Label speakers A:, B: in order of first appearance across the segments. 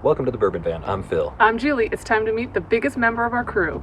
A: Welcome to the Bourbon Van. I'm Phil.
B: I'm Julie. It's time to meet the biggest member of our crew.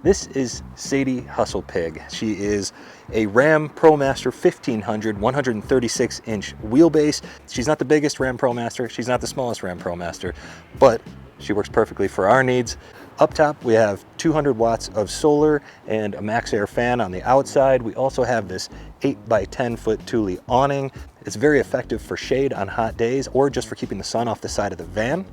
A: This is Sadie Hustlepig. She is a RAM Promaster 1500 136-inch wheelbase. She's not the biggest RAM Promaster, she's not the smallest RAM Promaster, but she works perfectly for our needs. Up top we have 200 watts of solar and a max air fan on the outside. We also have this 8 by 10 foot THULE awning. It's very effective for shade on hot days or just for keeping the sun off the side of the van.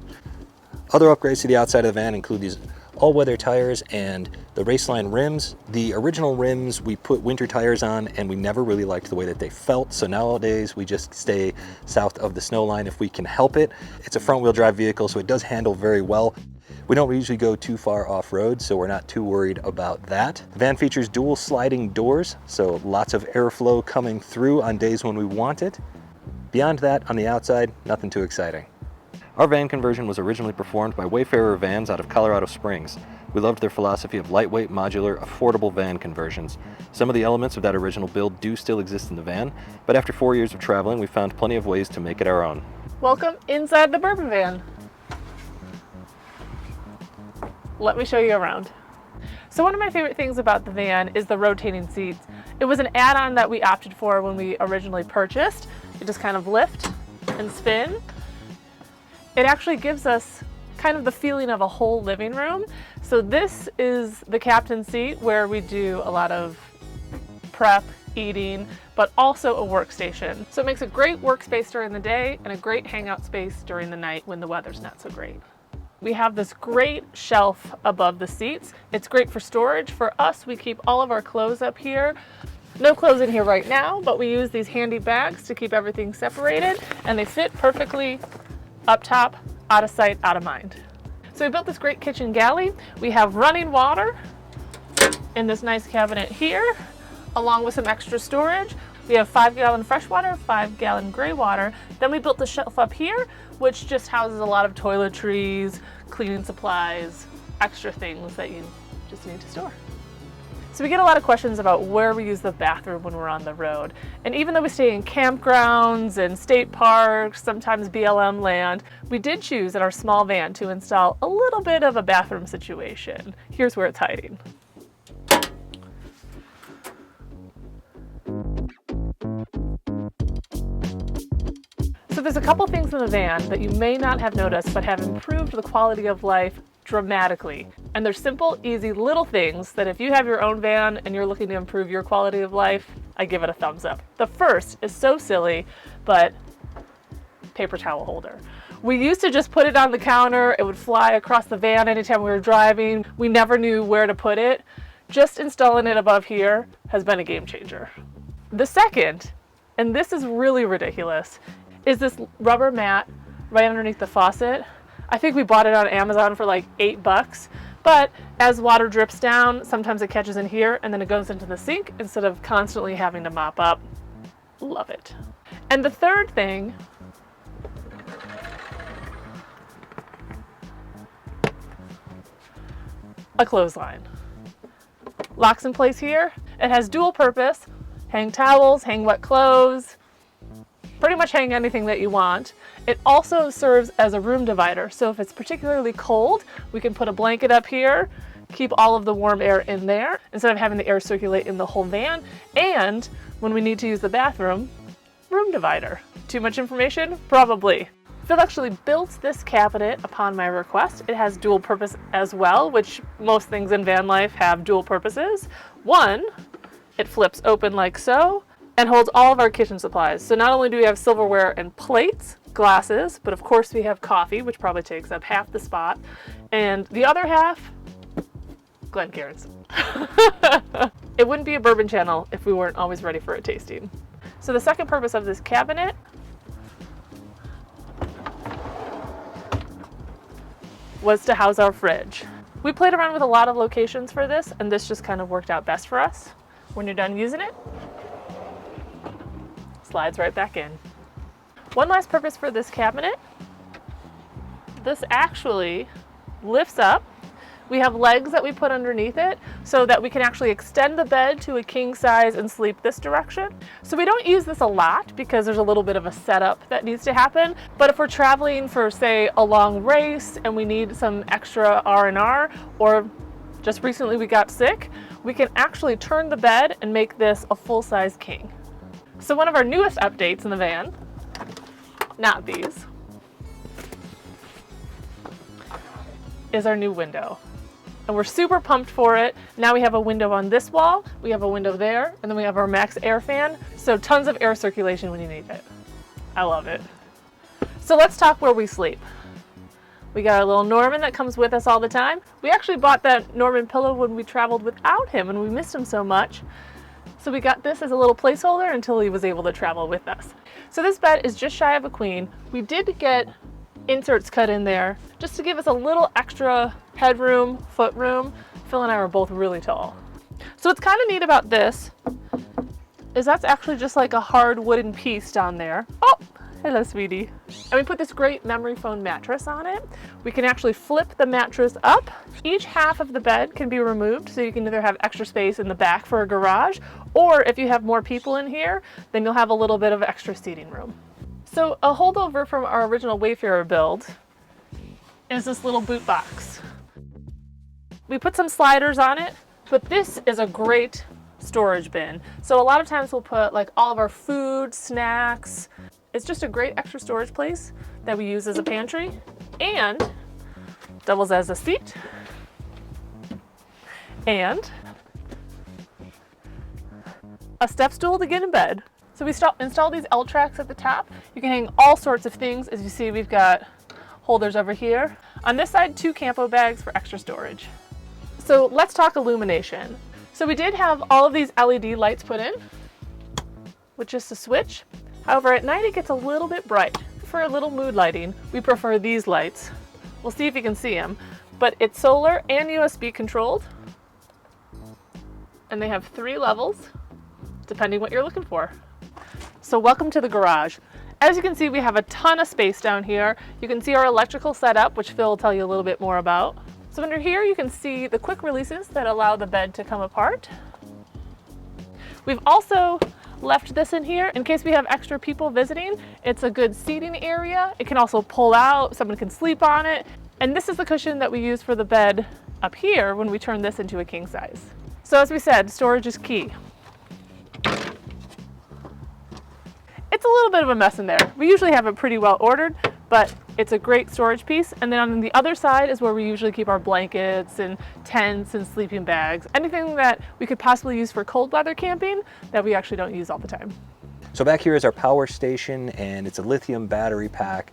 A: Other upgrades to the outside of the van include these all-weather tires and the Raceline rims. The original rims we put winter tires on and we never really liked the way that they felt, so nowadays we just stay south of the snow line if we can help it. It's a front-wheel drive vehicle, so it does handle very well. We don't usually go too far off-road, so we're not too worried about that. The van features dual sliding doors, so lots of airflow coming through on days when we want it. Beyond that, on the outside, nothing too exciting. Our van conversion was originally performed by Wayfarer Vans out of Colorado Springs. We loved their philosophy of lightweight, modular, affordable van conversions. Some of the elements of that original build do still exist in the van, but after 4 years of traveling, we found plenty of ways to make it our own.
B: Welcome inside the Bourbon Van. Let me show you around. So one of my favorite things about the van is the rotating seats. It was an add-on that we opted for when we originally purchased. You just kind of lift and spin. It actually gives us kind of the feeling of a whole living room. So this is the captain's seat where we do a lot of prep, eating, but also a workstation. So it makes a great workspace during the day and a great hangout space during the night when the weather's not so great. We have this great shelf above the seats. It's great for storage. For us, we keep all of our clothes up here. No clothes in here right now, but we use these handy bags to keep everything separated, and they fit perfectly up top, out of sight, out of mind. So we built this great kitchen galley. We have running water in this nice cabinet here, along with some extra storage. We have 5-gallon fresh water, 5-gallon gray water. Then we built the shelf up here, which just houses a lot of toiletries, cleaning supplies, extra things that you just need to store. So we get a lot of questions about where we use the bathroom when we're on the road. And even though we stay in campgrounds and state parks, sometimes BLM land, we did choose in our small van to install a little bit of a bathroom situation. Here's where it's hiding. So there's a couple things in the van that you may not have noticed but have improved the quality of life dramatically. And they're simple, easy little things that if you have your own van and you're looking to improve your quality of life, I give it a thumbs up. The first is so silly, but paper towel holder. We used to just put it on the counter. It would fly across the van anytime we were driving. We never knew where to put it. Just installing it above here has been a game changer. The second, and this is really ridiculous, is this rubber mat right underneath the faucet. I think we bought it on Amazon for like $8, but as water drips down, sometimes it catches in here and then it goes into the sink instead of constantly having to mop up. Love it. And the third thing, a clothesline. Locks in place here. It has dual purpose, hang towels, hang wet clothes, pretty much hang anything that you want. It also serves as a room divider. So if it's particularly cold, we can put a blanket up here, keep all of the warm air in there instead of having the air circulate in the whole van. And when we need to use the bathroom, room divider. Too much information? Probably. Phil actually built this cabinet upon my request. It has dual purpose as well, which most things in van life have dual purposes. One, it flips open like so and holds all of our kitchen supplies. So not only do we have silverware and plates, glasses, but of course we have coffee, which probably takes up half the spot. And the other half, Glencairns. It wouldn't be a bourbon channel if we weren't always ready for a tasting. So the second purpose of this cabinet was to house our fridge. We played around with a lot of locations for this, and this just kind of worked out best for us. When you're done using it, slides right back in. One last purpose for this cabinet. This actually lifts up. We have legs that we put underneath it so that we can actually extend the bed to a king size and sleep this direction. So we don't use this a lot because there's a little bit of a setup that needs to happen. But if we're traveling for, say, a long race and we need some extra R&R, or just recently we got sick, we can actually turn the bed and make this a full-size king. So one of our newest updates in the van, not these, is our new window. And we're super pumped for it. Now we have a window on this wall, we have a window there, and then we have our max air fan, so tons of air circulation when you need it. I love it. So let's talk where we sleep. We got our little Norman that comes with us all the time. We actually bought that Norman pillow when we traveled without him and we missed him so much. So we got this as a little placeholder until he was able to travel with us. So this bed is just shy of a queen. We did get inserts cut in there just to give us a little extra headroom, foot room. Phil and I were both really tall. So what's kind of neat about this is that's actually just like a hard wooden piece down there. Oh, hello, sweetie. And we put this great memory foam mattress on it. We can actually flip the mattress up. Each half of the bed can be removed, so you can either have extra space in the back for a garage, or if you have more people in here, then you'll have a little bit of extra seating room. So a holdover from our original Wayfarer build is this little boot box. We put some sliders on it, but this is a great storage bin. So a lot of times we'll put like all of our food, snacks. It's just a great extra storage place that we use as a pantry and doubles as a seat and a step stool to get in bed. So we install these L tracks at the top. You can hang all sorts of things. As you see, we've got holders over here. On this side, 2 campo bags for extra storage. So let's talk illumination. So we did have all of these LED lights put in with just a switch. However, at night it gets a little bit bright. For a little mood lighting, we prefer these lights. We'll see if you can see them, but it's solar and USB controlled. And they have 3 levels, depending what you're looking for. So welcome to the garage. As you can see, we have a ton of space down here. You can see our electrical setup, which Phil will tell you a little bit more about. So under here, you can see the quick releases that allow the bed to come apart. We've also left this in here in case we have extra people visiting. It's a good seating area. It can also pull out, someone can sleep on it. And this is the cushion that we use for the bed up here when we turn this into a king size. So as we said, storage is key. It's a little bit of a mess in there. We usually have it pretty well ordered, but it's a great storage piece. And then on the other side is where we usually keep our blankets and tents and sleeping bags, anything that we could possibly use for cold weather camping that we actually don't use all the time.
A: So back here is our power station, and it's a lithium battery pack.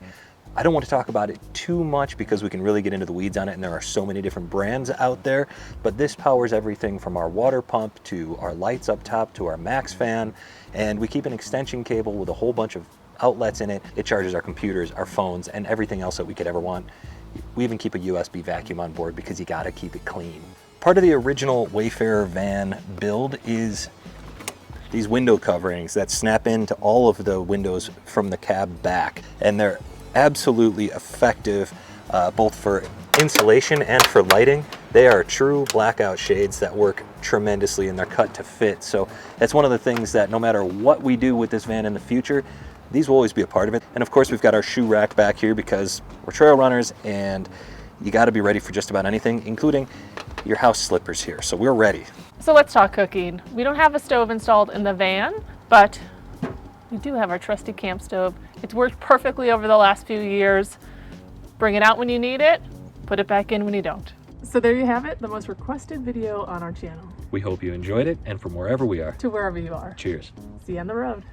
A: I don't want to talk about it too much because we can really get into the weeds on it, and there are so many different brands out there, but this powers everything from our water pump to our lights up top to our max fan, and we keep an extension cable with a whole bunch of outlets in it. It charges our computers, our phones, and everything else that we could ever want. We even keep a USB vacuum on board because you gotta keep it clean. Part of the original Wayfarer van build is these window coverings that snap into all of the windows from the cab back, and they're absolutely effective both for insulation and for lighting. They are true blackout shades that work tremendously, and they're cut to fit. So that's one of the things that no matter what we do with this van in the future, these will always be a part of it. And of course, we've got our shoe rack back here because we're trail runners and you got to be ready for just about anything, including your house slippers here. So we're ready.
B: So let's talk cooking. We don't have a stove installed in the van, but we do have our trusty camp stove. It's worked perfectly over the last few years. Bring it out when you need it, put it back in when you don't. So there you have it, the most requested video on our channel.
A: We hope you enjoyed it, and from wherever we are
B: To wherever you are.
A: cheers.
B: See you on the road.